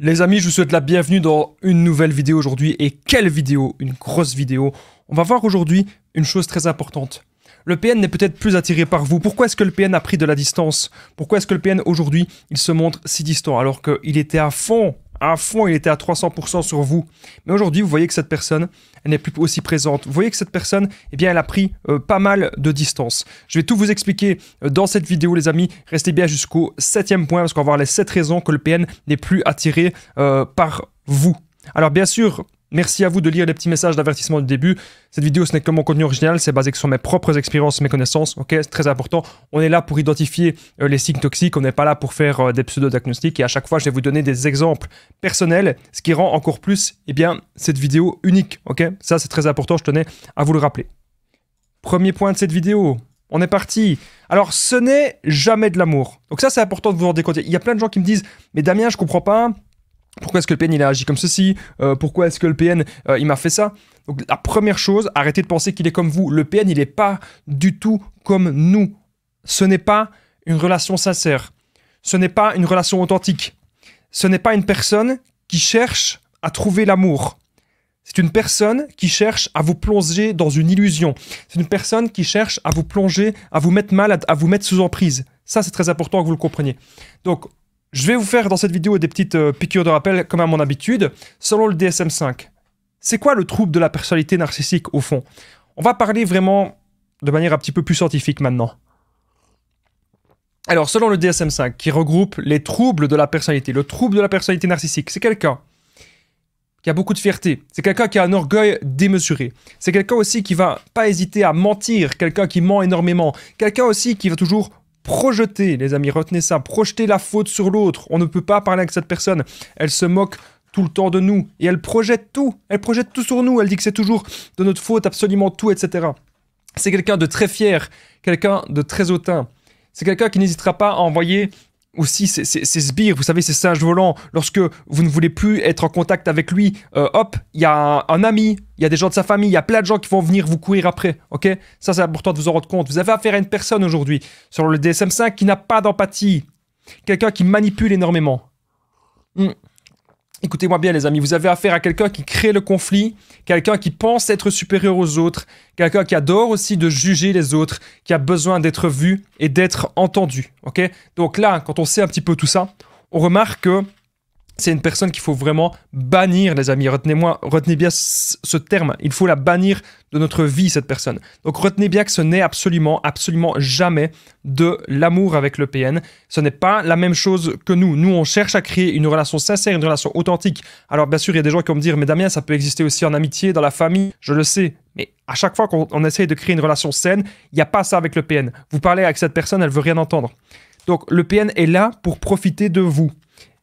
Les amis, je vous souhaite la bienvenue dans une nouvelle vidéo aujourd'hui. Et quelle vidéo! Une grosse vidéo. On va voir aujourd'hui une chose très importante. Le PN n'est peut-être plus attiré par vous. Pourquoi est-ce que le PN a pris de la distance? Pourquoi est-ce que le PN aujourd'hui, il se montre si distant alors qu'il était à fond, il était à 300% sur vous. Mais aujourd'hui, vous voyez que cette personne, elle n'est plus aussi présente. Vous voyez que cette personne, eh bien, elle a pris pas mal de distance. Je vais tout vous expliquer dans cette vidéo, les amis. Restez bien jusqu'au 7e point, parce qu'on va voir les 7 raisons que le PN n'est plus attiré par vous. Alors, bien sûr, merci à vous de lire les petits messages d'avertissement du début. Cette vidéo, ce n'est que mon contenu original, c'est basé sur mes propres expériences, mes connaissances, ok? C'est très important. On est là pour identifier les signes toxiques, on n'est pas là pour faire des pseudo-diagnostics, et à chaque fois, je vais vous donner des exemples personnels, ce qui rend encore plus, eh bien, cette vidéo unique, ok? Ça, c'est très important, je tenais à vous le rappeler. Premier point de cette vidéo, on est parti. Alors, ce n'est jamais de l'amour. Donc ça, c'est important de vous en rendre compte. Il y a plein de gens qui me disent, mais Damien, je comprends pas. Pourquoi est-ce que le PN il a agi comme ceci? Pourquoi est-ce que le PN il m'a fait ça? Donc la première chose, arrêtez de penser qu'il est comme vous. Le PN il n'est pas du tout comme nous. Ce n'est pas une relation sincère. Ce n'est pas une relation authentique. Ce n'est pas une personne qui cherche à trouver l'amour. C'est une personne qui cherche à vous plonger dans une illusion. C'est une personne qui cherche à vous plonger, à vous mettre mal, à vous mettre sous emprise. Ça c'est très important que vous le compreniez. Donc je vais vous faire dans cette vidéo des petites piqûres de rappel comme à mon habitude. Selon le DSM-5, c'est quoi le trouble de la personnalité narcissique au fond? On va parler vraiment de manière un petit peu plus scientifique maintenant. Alors selon le DSM-5 qui regroupe les troubles de la personnalité, le trouble de la personnalité narcissique, c'est quelqu'un qui a beaucoup de fierté, c'est quelqu'un qui a un orgueil démesuré, c'est quelqu'un aussi qui va pas hésiter à mentir, quelqu'un qui ment énormément, quelqu'un aussi qui va toujours projeter, les amis, retenez ça, projeter la faute sur l'autre. On ne peut pas parler avec cette personne. Elle se moque tout le temps de nous et elle projette tout. Elle projette tout sur nous. Elle dit que c'est toujours de notre faute, absolument tout, etc. C'est quelqu'un de très fier, quelqu'un de très hautain. C'est quelqu'un qui n'hésitera pas à envoyer aussi ces sbires, vous savez, ces singes volants. Lorsque vous ne voulez plus être en contact avec lui, hop, il y a un ami, il y a des gens de sa famille, il y a plein de gens qui vont venir vous courir après, ok? Ça, c'est important de vous en rendre compte. Vous avez affaire à une personne aujourd'hui, sur le DSM-5, qui n'a pas d'empathie. Quelqu'un qui manipule énormément. Écoutez-moi bien, les amis, vous avez affaire à quelqu'un qui crée le conflit, quelqu'un qui pense être supérieur aux autres, quelqu'un qui adore aussi de juger les autres, qui a besoin d'être vu et d'être entendu, ok? Donc là, quand on sait un petit peu tout ça, on remarque que c'est une personne qu'il faut vraiment bannir, les amis. Retenez bien ce terme. Il faut la bannir de notre vie, cette personne. Donc retenez bien que ce n'est absolument jamais de l'amour avec le PN. Ce n'est pas la même chose que nous. Nous, on cherche à créer une relation sincère, une relation authentique. Alors bien sûr, il y a des gens qui vont me dire, mais Damien, ça peut exister aussi en amitié, dans la famille. Je le sais. Mais à chaque fois qu'on essaye de créer une relation saine, il n'y a pas ça avec le PN. Vous parlez avec cette personne, elle ne veut rien entendre. Donc le PN est là pour profiter de vous.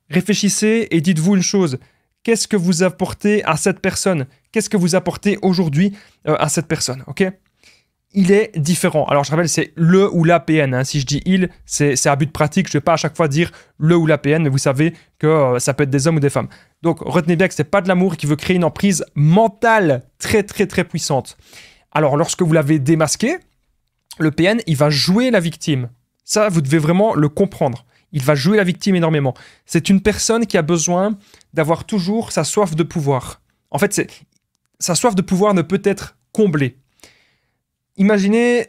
Réfléchissez et dites-vous une chose. Qu'est-ce que vous apportez à cette personne? Qu'est-ce que vous apportez aujourd'hui à cette personne, ok? Il est différent. Alors, je rappelle, c'est le ou la PN. Hein. Si je dis il, c'est à but pratique. Je ne vais pas à chaque fois dire le ou la PN, mais vous savez que ça peut être des hommes ou des femmes. Donc, retenez bien que ce n'est pas de l'amour qui veut créer une emprise mentale très puissante. Alors, lorsque vous l'avez démasqué, le PN, il va jouer la victime. Ça, vous devez vraiment le comprendre. Il va jouer la victime énormément. C'est une personne qui a besoin d'avoir toujours sa soif de pouvoir. En fait, sa soif de pouvoir ne peut être comblée. Imaginez,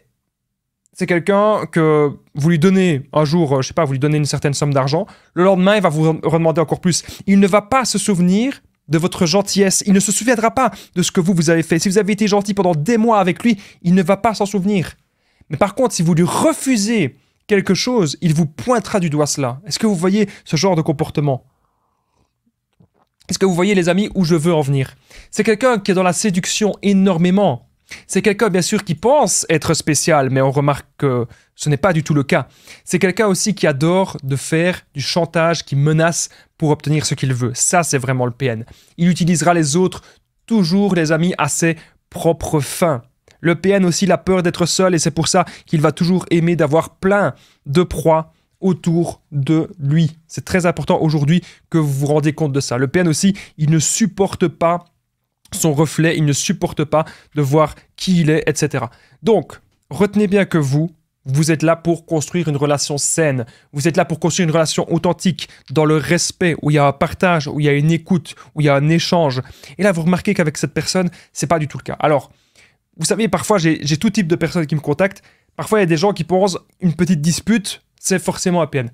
c'est quelqu'un que vous lui donnez un jour, je sais pas, vous lui donnez une certaine somme d'argent. Le lendemain, il va vous redemander encore plus. Il ne va pas se souvenir de votre gentillesse. Il ne se souviendra pas de ce que vous avez fait. Si vous avez été gentil pendant des mois avec lui, il ne va pas s'en souvenir. Mais par contre, si vous lui refusez quelque chose, il vous pointera du doigt cela. Est-ce que vous voyez ce genre de comportement? Est-ce que vous voyez, les amis, où je veux en venir? C'est quelqu'un qui est dans la séduction énormément. C'est quelqu'un, bien sûr, qui pense être spécial, mais on remarque que ce n'est pas du tout le cas. C'est quelqu'un aussi qui adore de faire du chantage, qui menace pour obtenir ce qu'il veut. Ça, c'est vraiment le PN. Il utilisera les autres, toujours, les amis, à ses propres fins. Le PN aussi, il a peur d'être seul et c'est pour ça qu'il va toujours aimer d'avoir plein de proies autour de lui. C'est très important aujourd'hui que vous vous rendiez compte de ça. Le PN aussi, il ne supporte pas son reflet, il ne supporte pas de voir qui il est, etc. Donc, retenez bien que vous Vous êtes là pour construire une relation saine. Vous êtes là pour construire une relation authentique, dans le respect, où il y a un partage, où il y a une écoute, où il y a un échange. Et là, vous remarquez qu'avec cette personne, c'est pas du tout le cas. Alors, vous savez, parfois, j'ai tout type de personnes qui me contactent. Parfois, il y a des gens qui pensent une petite dispute, c'est forcément à peine.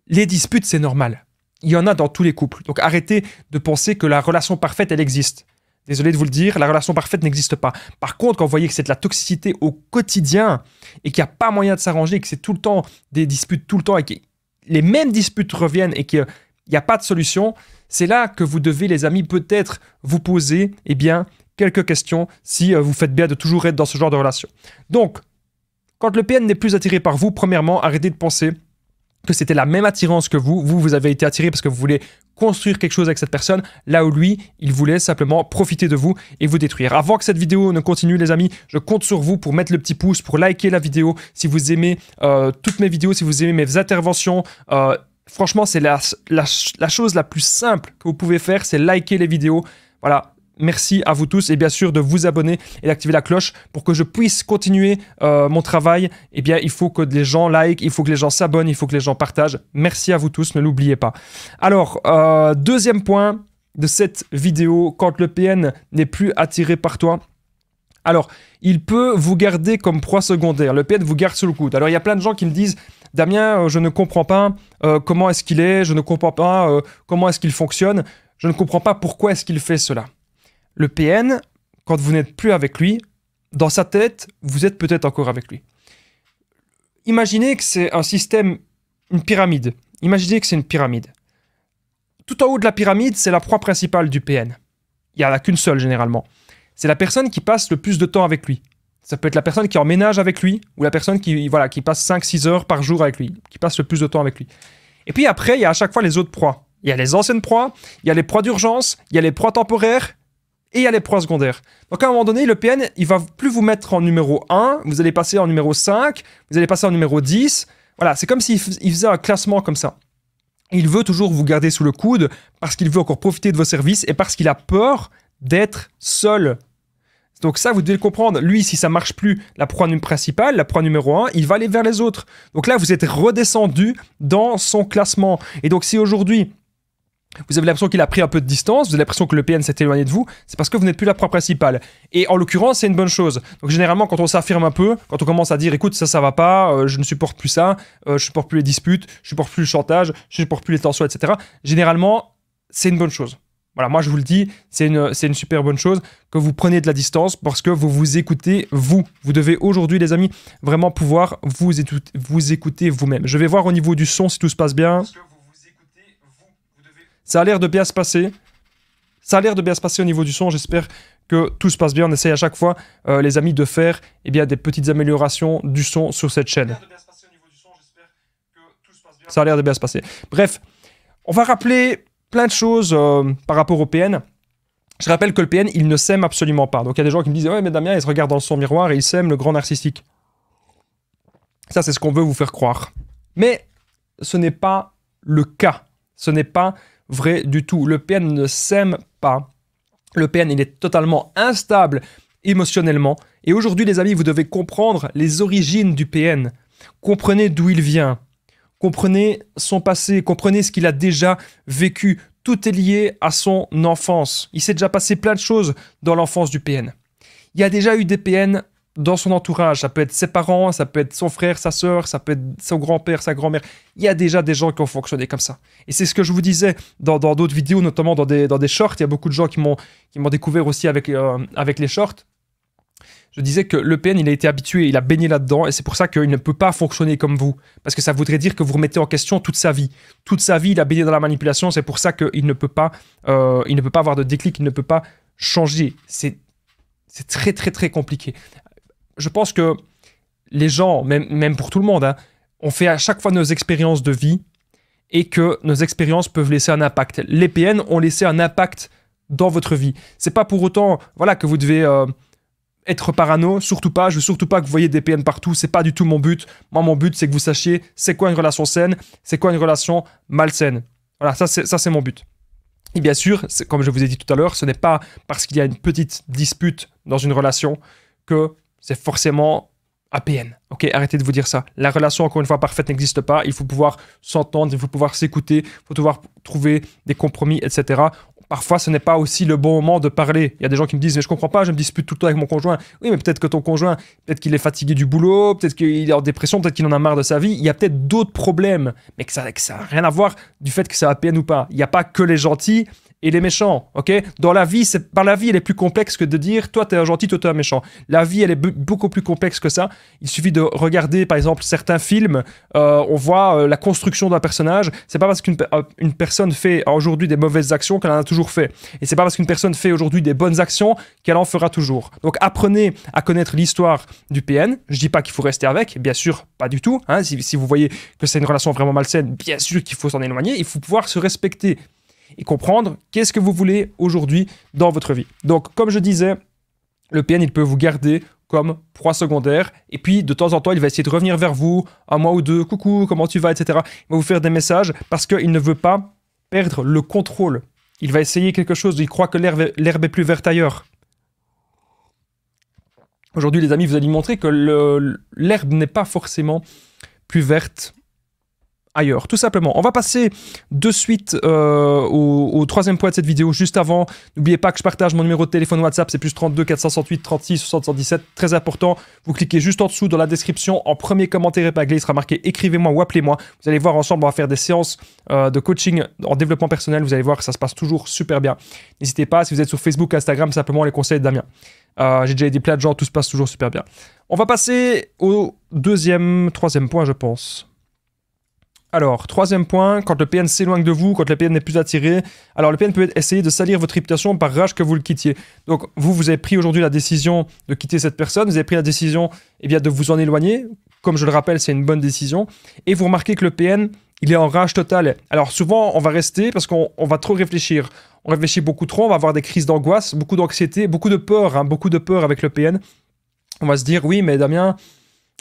Les disputes, c'est normal. Il y en a dans tous les couples. Donc, arrêtez de penser que la relation parfaite, elle existe. Désolé de vous le dire, la relation parfaite n'existe pas. Par contre, quand vous voyez que c'est de la toxicité au quotidien et qu'il n'y a pas moyen de s'arranger, que c'est tout le temps des disputes, tout le temps, et que les mêmes disputes reviennent et qu'il n'y a pas de solution, c'est là que vous devez, les amis, peut-être vous poser, eh bien, quelques questions si vous faites bien de toujours être dans ce genre de relation. Donc, quand le PN n'est plus attiré par vous, premièrement, arrêtez de penser que c'était la même attirance que vous. Vous avez été attiré parce que vous voulez construire quelque chose avec cette personne, là où lui, il voulait simplement profiter de vous et vous détruire. Avant que cette vidéo ne continue, les amis, je compte sur vous pour mettre le petit pouce, pour liker la vidéo. Si vous aimez toutes mes vidéos, si vous aimez mes interventions, franchement, c'est la chose la plus simple que vous pouvez faire, c'est liker les vidéos. Voilà. Merci à vous tous et bien sûr de vous abonner et d'activer la cloche pour que je puisse continuer mon travail. Eh bien, il faut que les gens like, il faut que les gens s'abonnent, il faut que les gens partagent. Merci à vous tous, ne l'oubliez pas. Alors, deuxième point de cette vidéo, quand le PN n'est plus attiré par toi, alors, il peut vous garder comme proie secondaire. Le PN vous garde sous le coude. Alors, il y a plein de gens qui me disent « Damien, je ne comprends pas comment est-ce qu'il est, je ne comprends pas comment est-ce qu'il fonctionne, je ne comprends pas pourquoi est-ce qu'il fait cela. » Le PN, quand vous n'êtes plus avec lui, dans sa tête, vous êtes peut-être encore avec lui. Imaginez que c'est un système, une pyramide. Imaginez que c'est une pyramide. Tout en haut de la pyramide, c'est la proie principale du PN. Il n'y en a qu'une seule, généralement. C'est la personne qui passe le plus de temps avec lui. Ça peut être la personne qui emménage avec lui, ou la personne qui passe 5-6 heures par jour avec lui, qui passe le plus de temps avec lui. Et puis après, il y a à chaque fois les autres proies. Il y a les anciennes proies, il y a les proies d'urgence, il y a les proies temporaires, et il y a les proies secondaires. Donc à un moment donné, le PN, il va plus vous mettre en numéro 1, vous allez passer en numéro 5, vous allez passer en numéro 10. Voilà, c'est comme s'il faisait un classement comme ça. Il veut toujours vous garder sous le coude parce qu'il veut encore profiter de vos services et parce qu'il a peur d'être seul. Donc ça, vous devez le comprendre. Lui, si ça marche plus, la proie principale, la proie numéro 1, il va aller vers les autres. Donc là, vous êtes redescendu dans son classement. Et donc si aujourd'hui, vous avez l'impression qu'il a pris un peu de distance, vous avez l'impression que le PN s'est éloigné de vous, c'est parce que vous n'êtes plus la proie principale. Et en l'occurrence, c'est une bonne chose. Donc généralement, quand on s'affirme un peu, quand on commence à dire « écoute, ça va pas, je ne supporte plus ça, je supporte plus les disputes, je supporte plus le chantage, je supporte plus les tensions, etc. » Généralement, c'est une bonne chose. Voilà, moi je vous le dis, c'est une super bonne chose que vous preniez de la distance parce que vous vous écoutez vous. Vous devez aujourd'hui, les amis, vraiment pouvoir vous écouter vous-même. Je vais voir au niveau du son si tout se passe bien. Ça a l'air de bien se passer. Ça a l'air de bien se passer au niveau du son. J'espère que tout se passe bien. On essaye à chaque fois, les amis, de faire des petites améliorations du son sur cette chaîne. Ça a l'air de bien se passer. Bref, on va rappeler plein de choses par rapport au PN. Je rappelle que le PN, il ne s'aime absolument pas. Donc il y a des gens qui me disent « Ouais, mais Damien, il se regarde dans son miroir et il s'aime, le grand narcissique. » Ça, c'est ce qu'on veut vous faire croire. Mais ce n'est pas le cas. Ce n'est pas vrai du tout. Le PN ne s'aime pas. Le PN, il est totalement instable émotionnellement. Et aujourd'hui, les amis, vous devez comprendre les origines du PN. Comprenez d'où il vient. Comprenez son passé. Comprenez ce qu'il a déjà vécu. Tout est lié à son enfance. Il s'est déjà passé plein de choses dans l'enfance du PN. Il y a déjà eu des PN dans son entourage. Ça peut être ses parents, ça peut être son frère, sa sœur, ça peut être son grand-père, sa grand-mère. Il y a déjà des gens qui ont fonctionné comme ça. Et c'est ce que je vous disais dans d'autres vidéos, notamment dans des shorts. Il y a beaucoup de gens qui m'ont découvert aussi avec les shorts. Je disais que le PN, il a été habitué, il a baigné là-dedans, et c'est pour ça qu'il ne peut pas fonctionner comme vous. Parce que ça voudrait dire que vous remettez en question toute sa vie. Toute sa vie, il a baigné dans la manipulation, c'est pour ça qu'il ne peut pas avoir de déclic, il ne peut pas changer. C'est très, très, très compliqué. Je pense que les gens, même pour tout le monde, hein, on fait à chaque fois nos expériences de vie et que nos expériences peuvent laisser un impact. Les PN ont laissé un impact dans votre vie. C'est pas pour autant que vous devez être parano, surtout pas. Je veux surtout pas que vous voyez des PN partout, c'est pas du tout mon but. Moi, mon but, c'est que vous sachiez c'est quoi une relation saine, c'est quoi une relation malsaine. Voilà, ça c'est mon but. Et bien sûr, comme je vous ai dit tout à l'heure, ce n'est pas parce qu'il y a une petite dispute dans une relation que c'est forcément APN. Ok, arrêtez de vous dire ça. La relation, encore une fois, parfaite n'existe pas. Il faut pouvoir s'entendre, il faut pouvoir s'écouter, il faut pouvoir trouver des compromis, etc. Parfois, ce n'est pas aussi le bon moment de parler. Il y a des gens qui me disent, mais je comprends pas, je me dispute tout le temps avec mon conjoint. Oui, mais peut-être que ton conjoint, peut-être qu'il est fatigué du boulot, peut-être qu'il est en dépression, peut-être qu'il en a marre de sa vie. Il y a peut-être d'autres problèmes, mais que ça n'a rien à voir du fait que c'est APN ou pas. Il n'y a pas que les gentils et les méchants, ok? Dans la vie, la vie, elle est plus complexe que de dire, toi, t'es un gentil, toi, t'es un méchant. La vie, elle est beaucoup plus complexe que ça. Il suffit de regarder, par exemple, certains films, on voit la construction d'un personnage. C'est pas parce qu'une personne fait aujourd'hui des mauvaises actions qu'elle en a toujours fait. Et c'est pas parce qu'une personne fait aujourd'hui des bonnes actions qu'elle en fera toujours. Donc, apprenez à connaître l'histoire du PN. Je dis pas qu'il faut rester avec, bien sûr, pas du tout. Hein. Si vous voyez que c'est une relation vraiment malsaine, bien sûr qu'il faut s'en éloigner. Il faut pouvoir se respecter et comprendre qu'est-ce que vous voulez aujourd'hui dans votre vie. Donc, comme je disais, le PN, il peut vous garder comme proie secondaire, et puis de temps en temps, il va essayer de revenir vers vous, un mois ou deux, coucou, comment tu vas, etc. Il va vous faire des messages parce qu'il ne veut pas perdre le contrôle. Il va essayer quelque chose, il croit que l'herbe est plus verte ailleurs. Aujourd'hui, les amis, vous allez montrer que l'herbe n'est pas forcément plus verte ailleurs, tout simplement. On va passer de suite au troisième point de cette vidéo. Juste avant, n'oubliez pas que je partage mon numéro de téléphone WhatsApp, c'est plus 32 468 36 77. Très important, vous cliquez juste en dessous dans la description, en premier commentaire épinglé, il sera marqué « Écrivez-moi ou appelez-moi ». Vous allez voir ensemble, on va faire des séances de coaching en développement personnel. Vous allez voir que ça se passe toujours super bien. N'hésitez pas, si vous êtes sur Facebook, Instagram, simplement les conseils de Damien. J'ai déjà aidé plein de gens, tout se passe toujours super bien. On va passer au troisième point, je pense. Alors, troisième point, quand le PN s'éloigne de vous, quand le PN n'est plus attiré, alors le PN peut essayer de salir votre réputation par rage que vous le quittiez. Donc, vous avez pris aujourd'hui la décision de quitter cette personne, vous avez pris la décision de vous en éloigner. Comme je le rappelle, c'est une bonne décision. Et vous remarquez que le PN, il est en rage totale. Alors, souvent, on va rester parce qu'on va trop réfléchir. On réfléchit beaucoup trop, on va avoir des crises d'angoisse, beaucoup d'anxiété, beaucoup de peur avec le PN. On va se dire, oui, mais Damien,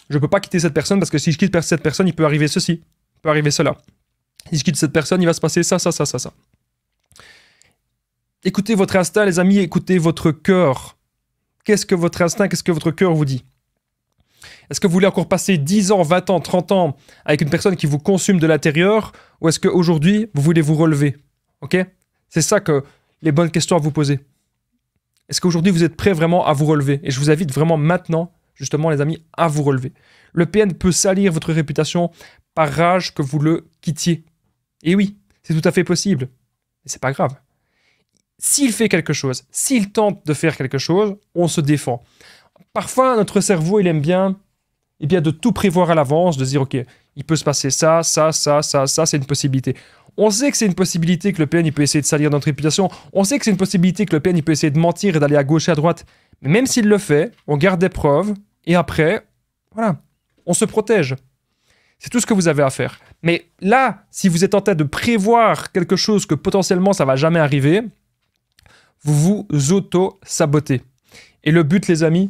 je ne peux pas quitter cette personne parce que si je quitte cette personne, il peut arriver ceci. Peut arriver cela. Si je quitte cette personne, il va se passer ça. Écoutez votre instinct, les amis, écoutez votre cœur. Qu'est-ce que votre instinct, qu'est-ce que votre cœur vous dit? Est-ce que vous voulez encore passer 10 ans, 20 ans, 30 ans avec une personne qui vous consume de l'intérieur, ou est-ce qu'aujourd'hui, vous voulez vous relever? Ok? C'est ça que les bonnes questions à vous poser. Est-ce qu'aujourd'hui, vous êtes prêt vraiment à vous relever? Et je vous invite vraiment maintenant, justement, les amis, à vous relever. Le PN peut salir votre réputation par rage que vous le quittiez. Et oui, c'est tout à fait possible. Mais c'est pas grave. S'il fait quelque chose, s'il tente de faire quelque chose, on se défend. Parfois, notre cerveau, il aime bien, de tout prévoir à l'avance, de se dire, ok, il peut se passer ça, c'est une possibilité. On sait que c'est une possibilité que le PN il peut essayer de salir notre réputation. On sait que c'est une possibilité que le PN il peut essayer de mentir et d'aller à gauche et à droite. Mais même s'il le fait, on garde des preuves et après, voilà, on se protège. C'est tout ce que vous avez à faire. Mais là, si vous êtes en train de prévoir quelque chose que potentiellement ça va jamais arriver, vous vous auto-sabotez. Et le but, les amis,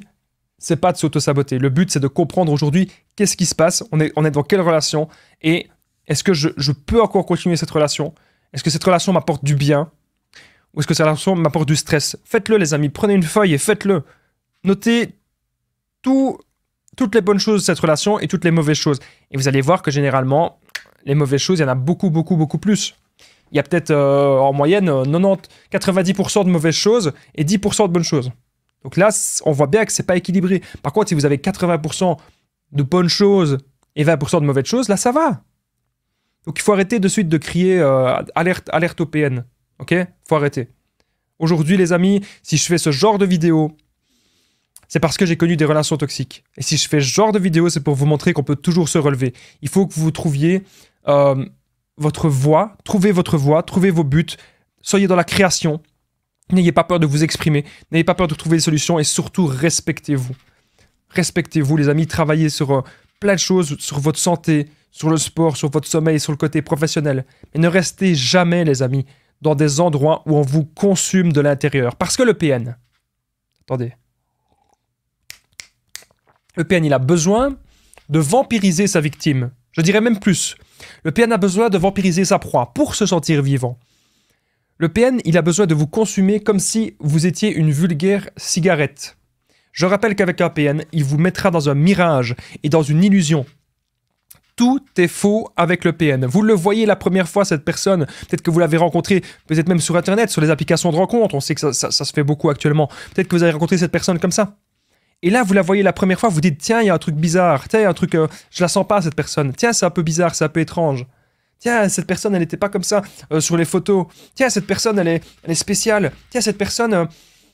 c'est pas de s'auto-saboter. Le but, c'est de comprendre aujourd'hui qu'est-ce qui se passe, on est dans quelle relation, et est-ce que je peux encore continuer cette relation? Est-ce que cette relation m'apporte du bien? Ou est-ce que cette relation m'apporte du stress? Faites-le, les amis. Prenez une feuille et faites-le. Notez toutes les bonnes choses de cette relation et toutes les mauvaises choses. Et vous allez voir que généralement, les mauvaises choses, il y en a beaucoup plus. Il y a peut-être en moyenne 90% de mauvaises choses et 10% de bonnes choses. Donc là, on voit bien que c'est pas équilibré. Par contre, si vous avez 80% de bonnes choses et 20% de mauvaises choses, là, ça va. Donc il faut arrêter de suite de crier alerte au PN. Ok? Faut arrêter. Aujourd'hui, les amis, si je fais ce genre de vidéo, c'est parce que j'ai connu des relations toxiques. Et si je fais ce genre de vidéo, c'est pour vous montrer qu'on peut toujours se relever. Il faut que vous trouviez votre voie, trouvez vos buts, soyez dans la création. N'ayez pas peur de vous exprimer, n'ayez pas peur de trouver des solutions et surtout respectez-vous. Respectez-vous, les amis, travaillez sur plein de choses, sur votre santé, sur le sport, sur votre sommeil, sur le côté professionnel. Mais ne restez jamais, les amis, dans des endroits où on vous consume de l'intérieur. Parce que le PN, attendez, le PN, il a besoin de vampiriser sa victime. Je dirais même plus. Le PN a besoin de vampiriser sa proie pour se sentir vivant. Le PN, il a besoin de vous consumer comme si vous étiez une vulgaire cigarette. Je rappelle qu'avec un PN, il vous mettra dans un mirage et dans une illusion. Tout est faux avec le PN. Vous le voyez la première fois, cette personne. Peut-être que vous l'avez rencontré, peut-être même sur Internet, sur les applications de rencontre. On sait que ça se fait beaucoup actuellement. Peut-être que vous avez rencontré cette personne comme ça. Et là, vous la voyez la première fois, vous dites, tiens, il y a un truc bizarre. Tiens, il y a un truc, je la sens pas, cette personne. Tiens, c'est un peu bizarre, c'est un peu étrange. Tiens, cette personne, elle n'était pas comme ça sur les photos. Tiens, cette personne, elle est spéciale. Tiens, cette personne,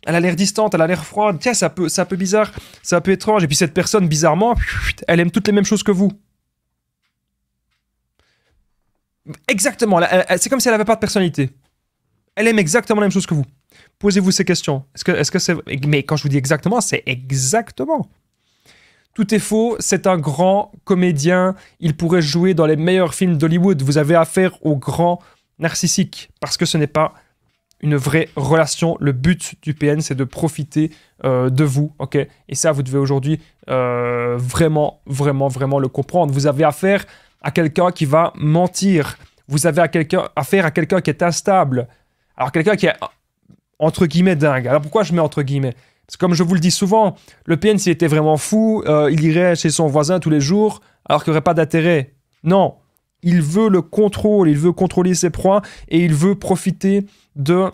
elle a l'air distante, elle a l'air froide. Tiens, c'est un peu bizarre, c'est un peu étrange. Et puis cette personne, bizarrement, elle aime toutes les mêmes choses que vous. Exactement, c'est comme si elle n'avait pas de personnalité. Elle aime exactement la même chose que vous. Posez-vous ces questions. Est-ce que c'est... Mais quand je vous dis exactement, c'est exactement. Tout est faux, c'est un grand comédien. Il pourrait jouer dans les meilleurs films d'Hollywood. Vous avez affaire au grand narcissique. Parce que ce n'est pas une vraie relation. Le but du PN, c'est de profiter de vous. Ok. Et ça, vous devez aujourd'hui vraiment le comprendre. Vous avez affaire à quelqu'un qui va mentir. Vous avez affaire à quelqu'un qui est instable. Alors quelqu'un qui est entre guillemets dingue. Alors pourquoi je mets entre guillemets? Parce que comme je vous le dis souvent, le PN s'il était vraiment fou, il irait chez son voisin tous les jours alors qu'il n'y aurait pas d'intérêt. Non, il veut le contrôle, il veut contrôler ses proies et il veut profiter de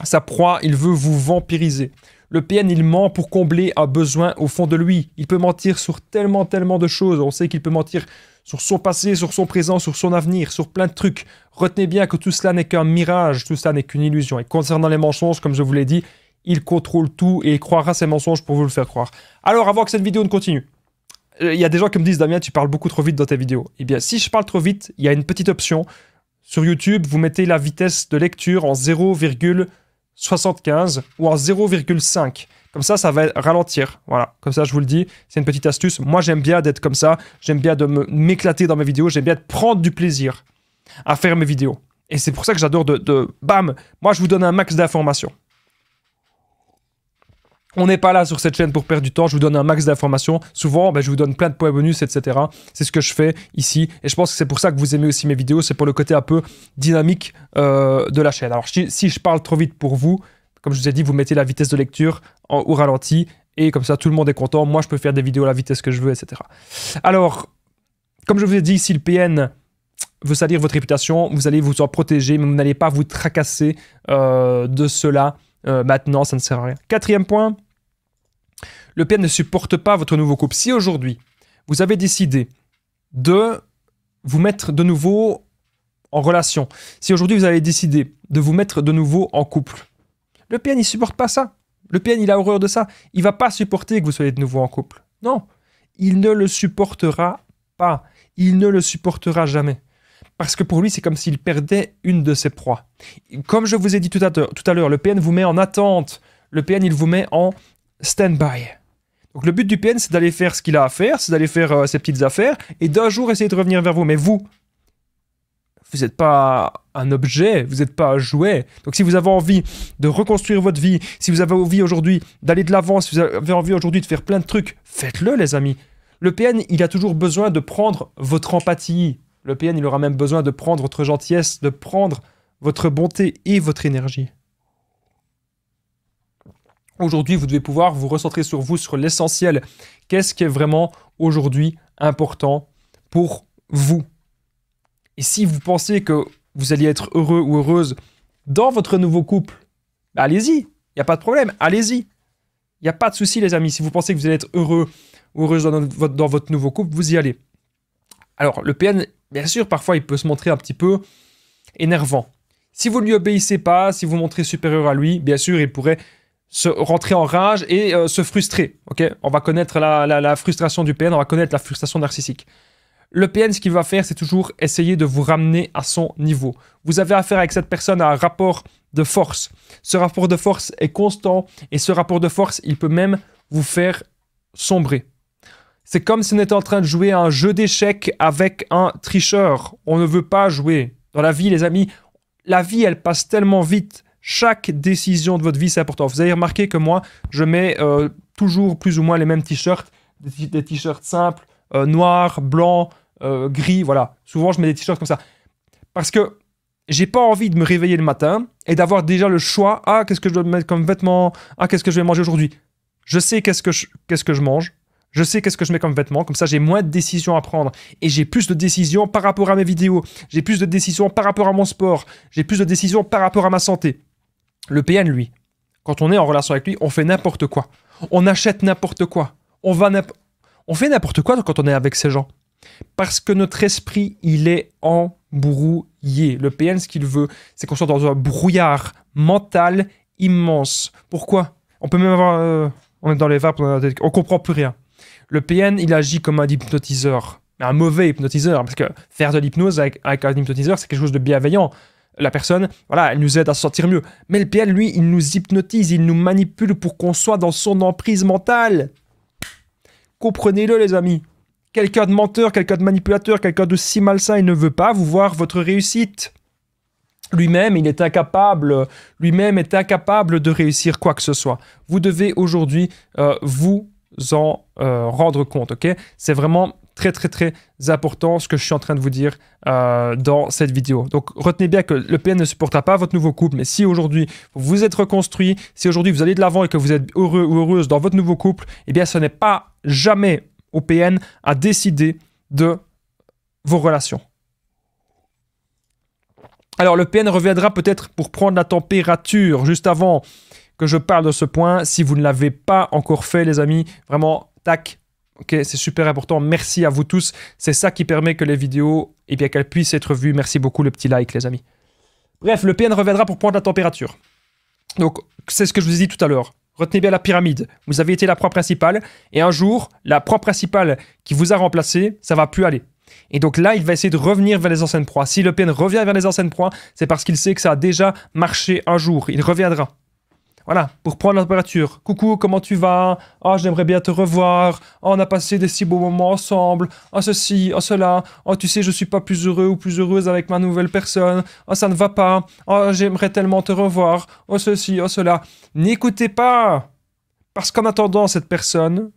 sa proie, il veut vous vampiriser. Le PN, il ment pour combler un besoin au fond de lui. Il peut mentir sur tellement de choses. On sait qu'il peut mentir sur son passé, sur son présent, sur son avenir, sur plein de trucs. Retenez bien que tout cela n'est qu'un mirage, tout cela n'est qu'une illusion. Et concernant les mensonges, comme je vous l'ai dit, il contrôle tout et il croira ces mensonges pour vous le faire croire. Alors, avant que cette vidéo ne continue, il y a des gens qui me disent « Damien, tu parles beaucoup trop vite dans tes vidéos. » Eh bien, si je parle trop vite, il y a une petite option. Sur YouTube, vous mettez la vitesse de lecture en 0,75 ou en 0,5. Comme ça va ralentir. Voilà, comme ça, je vous le dis, c'est une petite astuce. Moi, j'aime bien d'être comme ça. J'aime bien de m'éclater dans mes vidéos. J'aime bien de prendre du plaisir à faire mes vidéos. Et c'est pour ça que j'adore bam, moi, je vous donne un max d'informations. On n'est pas là sur cette chaîne pour perdre du temps, je vous donne un max d'informations. Souvent, je vous donne plein de points bonus, etc. C'est ce que je fais ici. Et je pense que c'est pour ça que vous aimez aussi mes vidéos. C'est pour le côté un peu dynamique de la chaîne. Alors, si je parle trop vite pour vous, comme je vous ai dit, vous mettez la vitesse de lecture au ralenti. Et comme ça, tout le monde est content. Moi, je peux faire des vidéos à la vitesse que je veux, etc. Alors, comme je vous ai dit, si le PN veut salir votre réputation, vous allez vous en protéger, mais vous n'allez pas vous tracasser de cela. Maintenant, ça ne sert à rien. Quatrième point, le PN ne supporte pas votre nouveau couple. Si aujourd'hui, vous avez décidé de vous mettre de nouveau en relation, si aujourd'hui vous avez décidé de vous mettre de nouveau en couple, le PN, il ne supporte pas ça. Le PN, il a horreur de ça. Il ne va pas supporter que vous soyez de nouveau en couple. Non, il ne le supportera pas. Il ne le supportera jamais. Parce que pour lui, c'est comme s'il perdait une de ses proies. Comme je vous ai dit tout à l'heure, le PN vous met en attente. Le PN, il vous met en stand-by. Donc le but du PN, c'est d'aller faire ce qu'il a à faire, c'est d'aller faire ses petites affaires, et d'un jour essayer de revenir vers vous. Mais vous n'êtes pas un objet, vous n'êtes pas un jouet. Donc si vous avez envie de reconstruire votre vie, si vous avez envie aujourd'hui d'aller de l'avant, si vous avez envie aujourd'hui de faire plein de trucs, faites-le les amis. Le PN, il a toujours besoin de prendre votre empathie. Le PN, il aura même besoin de prendre votre gentillesse, de prendre votre bonté et votre énergie. Aujourd'hui, vous devez pouvoir vous recentrer sur vous, sur l'essentiel. Qu'est-ce qui est vraiment aujourd'hui important pour vous? Et si vous pensez que vous alliez être heureux ou heureuse dans votre nouveau couple, allez-y, il n'y a pas de problème, allez-y. Il n'y a pas de souci les amis, si vous pensez que vous allez être heureux ou heureuse dans votre nouveau couple, vous y allez. Alors, le PN, bien sûr, parfois, il peut se montrer un petit peu énervant. Si vous ne lui obéissez pas, si vous montrez supérieur à lui, bien sûr, il pourrait se rentrer en rage et se frustrer. Okay, on va connaître la frustration du PN, on va connaître la frustration narcissique. Le PN, ce qu'il va faire, c'est toujours essayer de vous ramener à son niveau. Vous avez affaire avec cette personne à un rapport de force. Ce rapport de force est constant et ce rapport de force, il peut même vous faire sombrer. C'est comme si on était en train de jouer à un jeu d'échecs avec un tricheur. On ne veut pas jouer. Dans la vie, les amis, la vie, elle passe tellement vite. Chaque décision de votre vie, c'est important. Vous avez remarqué que moi, je mets toujours plus ou moins les mêmes t-shirts. Des t-shirts simples, noirs, blancs, gris, voilà. Souvent, je mets des t-shirts comme ça. Parce que j'ai pas envie de me réveiller le matin et d'avoir déjà le choix. Ah, qu'est-ce que je dois mettre comme vêtements? Ah, qu'est-ce que je vais manger aujourd'hui? Je sais qu'est-ce que je mange. Je sais qu'est-ce que je mets comme vêtements. Comme ça, j'ai moins de décisions à prendre. Et j'ai plus de décisions par rapport à mes vidéos. J'ai plus de décisions par rapport à mon sport. J'ai plus de décisions par rapport à ma santé. Le PN, lui, quand on est en relation avec lui, on fait n'importe quoi. On achète n'importe quoi. On fait n'importe quoi quand on est avec ces gens. Parce que notre esprit, il est embrouillé. Le PN, ce qu'il veut, c'est qu'on soit dans un brouillard mental immense. Pourquoi? On peut même avoir... on est dans les vapes, on comprend plus rien. Le PN, il agit comme un hypnotiseur. Un mauvais hypnotiseur. Parce que faire de l'hypnose avec un hypnotiseur, c'est quelque chose de bienveillant. La personne, voilà, elle nous aide à se sentir mieux. Mais le PN, lui, il nous hypnotise, il nous manipule pour qu'on soit dans son emprise mentale. Comprenez-le, les amis. Quelqu'un de menteur, quelqu'un de manipulateur, quelqu'un de si malsain, il ne veut pas vous voir votre réussite. Lui-même, il est incapable. Lui-même est incapable de réussir quoi que ce soit. Vous devez aujourd'hui vous en rendre compte, ok? C'est vraiment très, très, très important ce que je suis en train de vous dire dans cette vidéo. Donc, retenez bien que le PN ne supportera pas votre nouveau couple, mais si aujourd'hui vous êtes reconstruit, si aujourd'hui vous allez de l'avant et que vous êtes heureux ou heureuse dans votre nouveau couple, eh bien, ce n'est pas jamais au PN à décider de vos relations. Alors, le PN reviendra peut-être pour prendre la température juste avant que je parle de ce point. Si vous ne l'avez pas encore fait, les amis, vraiment, tac. Ok, c'est super important. Merci à vous tous. C'est ça qui permet que les vidéos, eh bien, qu'elles puissent être vues. Merci beaucoup, le petit like, les amis. Bref, le PN reviendra pour prendre la température. Donc, c'est ce que je vous ai dit tout à l'heure. Retenez bien la pyramide. Vous avez été la proie principale. Et un jour, la proie principale qui vous a remplacé, ça va plus aller. Et donc là, il va essayer de revenir vers les anciennes proies. Si le PN revient vers les anciennes proies, c'est parce qu'il sait que ça a déjà marché un jour. Il reviendra. Voilà, pour prendre la température. Coucou, comment tu vas? Oh, j'aimerais bien te revoir. Oh, on a passé des si beaux moments ensemble. Oh, ceci, oh, cela. Oh, tu sais, je suis pas plus heureux ou plus heureuse avec ma nouvelle personne. Oh, ça ne va pas. Oh, j'aimerais tellement te revoir. Oh, ceci, oh, cela. N'écoutez pas. Parce qu'en attendant, cette personne,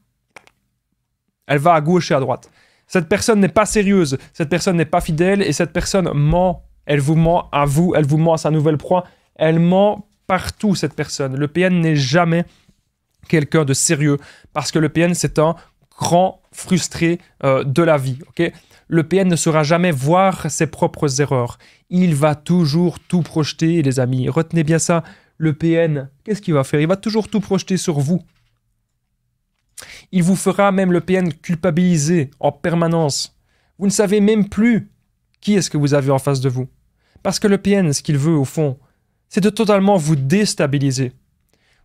elle va à gauche et à droite. Cette personne n'est pas sérieuse. Cette personne n'est pas fidèle. Et cette personne ment. Elle vous ment à vous. Elle vous ment à sa nouvelle proie. Elle ment partout, cette personne. Le PN n'est jamais quelqu'un de sérieux parce que le PN, c'est un grand frustré de la vie. Okay? Le PN ne saura jamais voir ses propres erreurs. Il va toujours tout projeter, les amis. Retenez bien ça. Le PN, qu'est-ce qu'il va faire? Il va toujours tout projeter sur vous. Il vous fera même le PN culpabiliser en permanence. Vous ne savez même plus qui est-ce que vous avez en face de vous. Parce que le PN, ce qu'il veut au fond, c'est de totalement vous déstabiliser.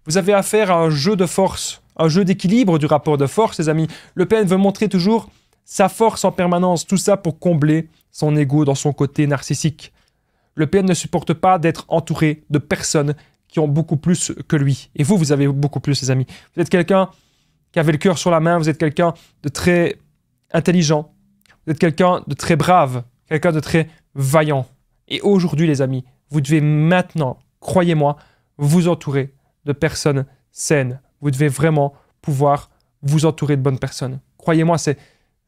Vous avez affaire à un jeu de force, un jeu d'équilibre du rapport de force, les amis. Le PN veut montrer toujours sa force en permanence, tout ça pour combler son ego dans son côté narcissique. Le PN ne supporte pas d'être entouré de personnes qui ont beaucoup plus que lui. Et vous, vous avez beaucoup plus, les amis. Vous êtes quelqu'un qui avait le cœur sur la main, vous êtes quelqu'un de très intelligent, vous êtes quelqu'un de très brave, quelqu'un de très vaillant. Et aujourd'hui, les amis, vous devez maintenant, croyez-moi, vous entourer de personnes saines. Vous devez vraiment pouvoir vous entourer de bonnes personnes. Croyez-moi, c'est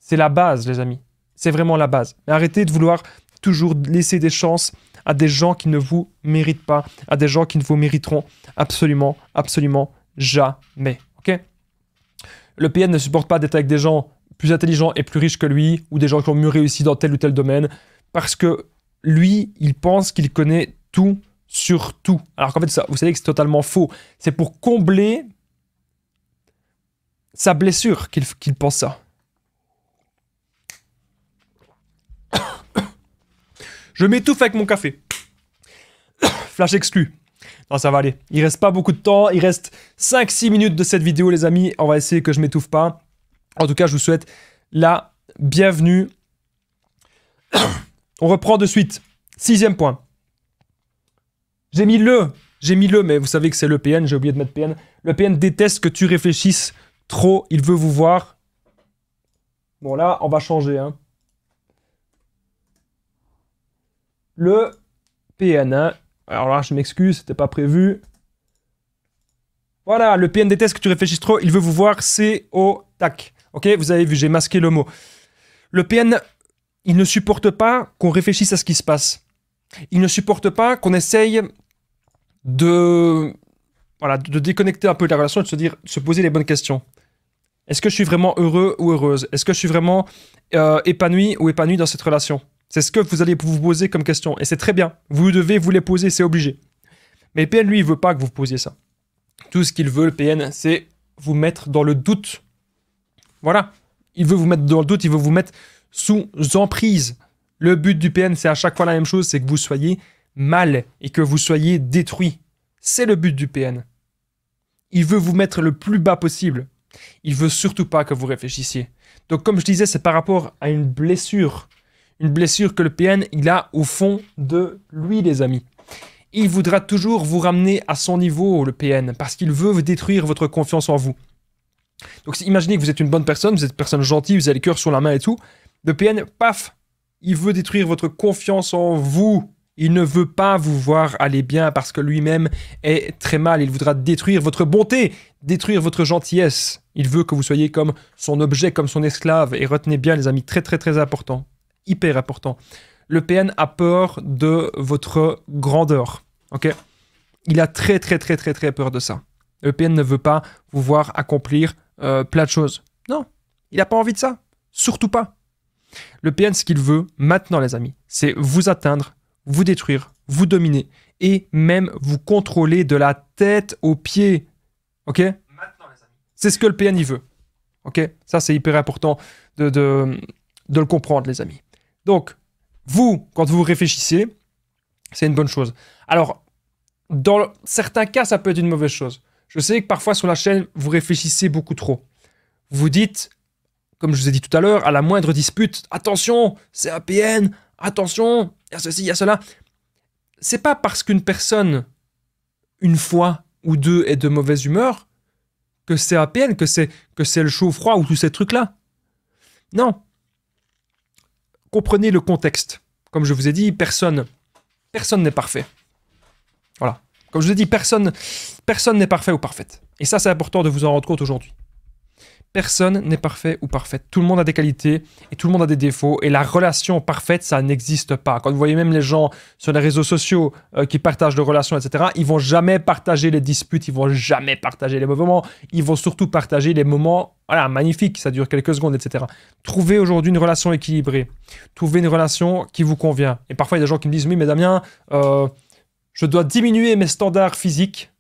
la base, les amis. C'est vraiment la base. Mais arrêtez de vouloir toujours laisser des chances à des gens qui ne vous méritent pas, à des gens qui ne vous mériteront absolument, absolument jamais. Ok? Le PN ne supporte pas d'être avec des gens plus intelligents et plus riches que lui, ou des gens qui ont mieux réussi dans tel ou tel domaine, parce que lui, il pense qu'il connaît tout sur tout. Alors qu'en fait, ça, vous savez que c'est totalement faux. C'est pour combler sa blessure qu'il pense ça. Je m'étouffe avec mon café. Flash exclu. Non, ça va aller. Il reste pas beaucoup de temps. Il reste 5-6 minutes de cette vidéo, les amis. On va essayer que je m'étouffe pas. En tout cas, je vous souhaite la bienvenue. On reprend de suite. 6e point. J'ai mis le, mais vous savez que c'est le PN, j'ai oublié de mettre PN. Le PN déteste que tu réfléchisses trop, il veut vous voir. Bon là, on va changer. Hein. Le PN, hein. Alors là, je m'excuse, c'était pas prévu. Voilà, le PN déteste que tu réfléchisses trop, il veut vous voir, c'est au tac. Ok, vous avez vu, j'ai masqué le mot. Le PN, il ne supporte pas qu'on réfléchisse à ce qui se passe. Il ne supporte pas qu'on essaye de voilà, de déconnecter un peu de la relation et de se poser les bonnes questions. Est-ce que je suis vraiment heureux ou heureuse? Est-ce que je suis vraiment épanoui ou épanoui dans cette relation? C'est ce que vous allez vous poser comme question. Et c'est très bien. Vous devez vous les poser, c'est obligé. Mais le PN, lui, il veut pas que vous posiez ça. Tout ce qu'il veut, le PN, c'est vous mettre dans le doute. Voilà. Il veut vous mettre dans le doute, il veut vous mettre sous emprise. Le but du PN, c'est à chaque fois la même chose, c'est que vous soyez mal et que vous soyez détruit. C'est le but du PN. Il veut vous mettre le plus bas possible. Il veut surtout pas que vous réfléchissiez. Donc comme je disais, c'est par rapport à une blessure. Une blessure que le PN, il a au fond de lui, les amis. Il voudra toujours vous ramener à son niveau, le PN, parce qu'il veut détruire votre confiance en vous. Donc imaginez que vous êtes une bonne personne, vous êtes une personne gentille, vous avez le cœur sur la main et tout. Le PN, paf, il veut détruire votre confiance en vous. Il ne veut pas vous voir aller bien parce que lui-même est très mal. Il voudra détruire votre bonté, détruire votre gentillesse. Il veut que vous soyez comme son objet, comme son esclave. Et retenez bien, les amis, très très très important, hyper important. Le PN a peur de votre grandeur. Ok? Il a très très très très très peur de ça. Le PN ne veut pas vous voir accomplir plein de choses. Non, il n'a pas envie de ça. Surtout pas. Le PN, ce qu'il veut maintenant, les amis, c'est vous atteindre, vous détruire, vous dominer et même vous contrôler de la tête aux pieds. Ok? Maintenant, les amis. C'est ce que le PN, il veut. Ok? Ça, c'est hyper important de le comprendre, les amis. Donc, vous, quand vous réfléchissez, c'est une bonne chose. Alors, dans certains cas, ça peut être une mauvaise chose. Je sais que parfois sur la chaîne, vous réfléchissez beaucoup trop. Vous dites, comme je vous ai dit tout à l'heure, à la moindre dispute, attention, c'est un PN, attention, il y a ceci, il y a cela. C'est pas parce qu'une personne, une fois ou deux, est de mauvaise humeur, que c'est un PN, que c'est le chaud-froid ou tous ces trucs-là. Non. Comprenez le contexte. Comme je vous ai dit, personne n'est parfait. Voilà. Comme je vous ai dit, personne n'est parfait ou parfaite. Et ça, c'est important de vous en rendre compte aujourd'hui. Personne n'est parfait ou parfaite. Tout le monde a des qualités et tout le monde a des défauts. Et la relation parfaite, ça n'existe pas. Quand vous voyez même les gens sur les réseaux sociaux qui partagent leurs relations, etc., ils vont jamais partager les disputes, ils vont jamais partager les mauvais moments. Ils vont surtout partager les moments magnifiques, ça dure quelques secondes, etc. Trouvez aujourd'hui une relation équilibrée. Trouvez une relation qui vous convient. Et parfois, il y a des gens qui me disent « Oui, mais Damien, je dois diminuer mes standards physiques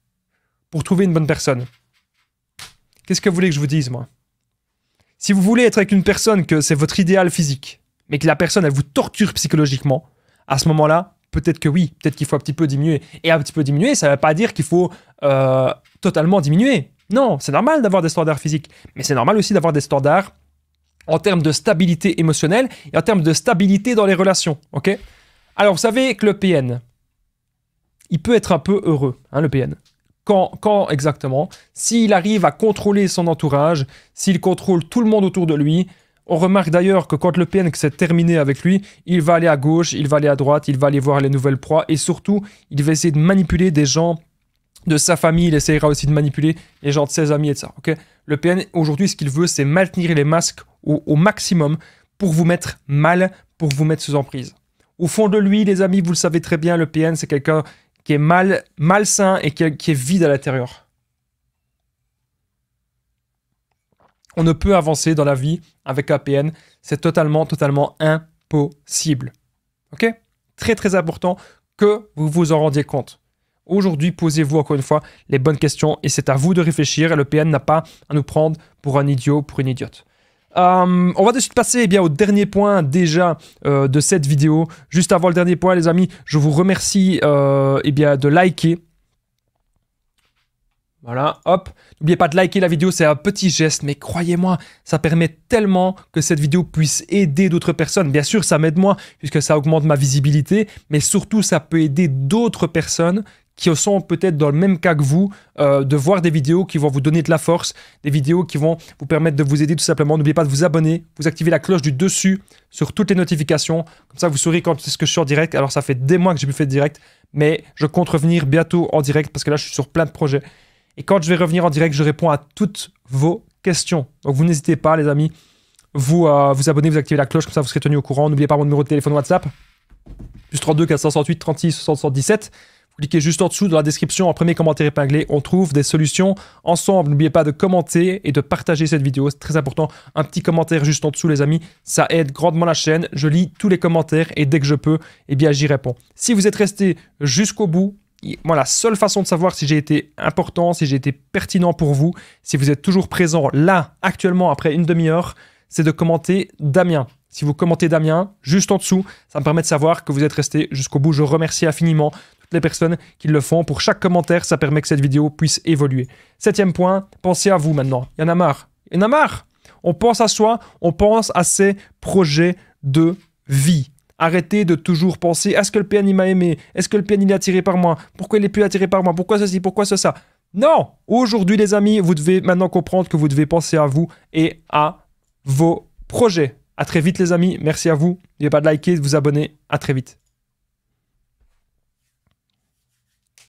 pour trouver une bonne personne. » Qu'est-ce que vous voulez que je vous dise, moi? Si vous voulez être avec une personne que c'est votre idéal physique, mais que la personne, elle vous torture psychologiquement, à ce moment-là, peut-être que oui, peut-être qu'il faut un petit peu diminuer. Et un petit peu diminuer, ça ne veut pas dire qu'il faut totalement diminuer. Non, c'est normal d'avoir des standards physiques, mais c'est normal aussi d'avoir des standards en termes de stabilité émotionnelle et en termes de stabilité dans les relations. Ok? Alors, vous savez que le PN, il peut être un peu heureux, hein, le PN. Quand exactement? S'il arrive à contrôler son entourage, s'il contrôle tout le monde autour de lui. On remarque d'ailleurs que quand le PN s'est terminé avec lui, il va aller à gauche, il va aller à droite, il va aller voir les nouvelles proies et surtout, il va essayer de manipuler des gens de sa famille, il essaiera aussi de manipuler les gens de ses amis et de ça. Okay? Le PN, aujourd'hui, ce qu'il veut, c'est maintenir les masques au maximum pour vous mettre mal, pour vous mettre sous emprise. Au fond de lui, les amis, vous le savez très bien, le PN, c'est quelqu'un qui est malsain et qui est vide à l'intérieur. On ne peut avancer dans la vie avec un PN. C'est totalement impossible. Ok? Très, très important que vous vous en rendiez compte. Aujourd'hui, posez-vous encore une fois les bonnes questions et c'est à vous de réfléchir. Le PN n'a pas à nous prendre pour un idiot, pour une idiote. On va de suite passer au dernier point déjà de cette vidéo. Juste avant le dernier point, les amis, je vous remercie de liker. Voilà, hop. N'oubliez pas de liker la vidéo, c'est un petit geste, mais croyez-moi, ça permet tellement que cette vidéo puisse aider d'autres personnes. Bien sûr, ça m'aide moi, puisque ça augmente ma visibilité, mais surtout, ça peut aider d'autres personnes qui sont peut-être dans le même cas que vous, de voir des vidéos qui vont vous donner de la force, des vidéos qui vont vous permettre de vous aider tout simplement. N'oubliez pas de vous abonner, vous activez la cloche du dessus sur toutes les notifications. Comme ça, vous saurez quand est-ce que je suis en direct. Alors, ça fait des mois que j'ai plus fait de direct, mais je compte revenir bientôt en direct parce que là, je suis sur plein de projets. Et quand je vais revenir en direct, je réponds à toutes vos questions. Donc, vous n'hésitez pas, les amis, vous abonner, vous activez la cloche, comme ça, vous serez tenu au courant. N'oubliez pas mon numéro de téléphone WhatsApp, +32 468 36 77. Vous cliquez juste en dessous dans la description, en premier commentaire épinglé, on trouve des solutions ensemble. N'oubliez pas de commenter et de partager cette vidéo, c'est très important. Un petit commentaire juste en dessous les amis, ça aide grandement la chaîne. Je lis tous les commentaires et dès que je peux, eh bien j'y réponds. Si vous êtes resté jusqu'au bout, moi, la seule façon de savoir si j'ai été important, si j'ai été pertinent pour vous, si vous êtes toujours présent là, actuellement, après une demi-heure, c'est de commenter Damien. Si vous commentez Damien, juste en dessous, ça me permet de savoir que vous êtes resté jusqu'au bout. Je remercie infiniment toutes les personnes qui le font. Pour chaque commentaire, ça permet que cette vidéo puisse évoluer. 7e point, pensez à vous maintenant. Il y en a marre. Il y en a marre. On pense à soi, on pense à ses projets de vie. Arrêtez de toujours penser, est-ce que le PN il m'a aimé? Est-ce que le PN il est attiré par moi? Pourquoi il est plus attiré par moi? Pourquoi ceci? Pourquoi ça? Non! Aujourd'hui les amis, vous devez maintenant comprendre que vous devez penser à vous et à vos projets. À très vite les amis, merci à vous. N'oubliez pas de liker, de vous abonner. À très vite.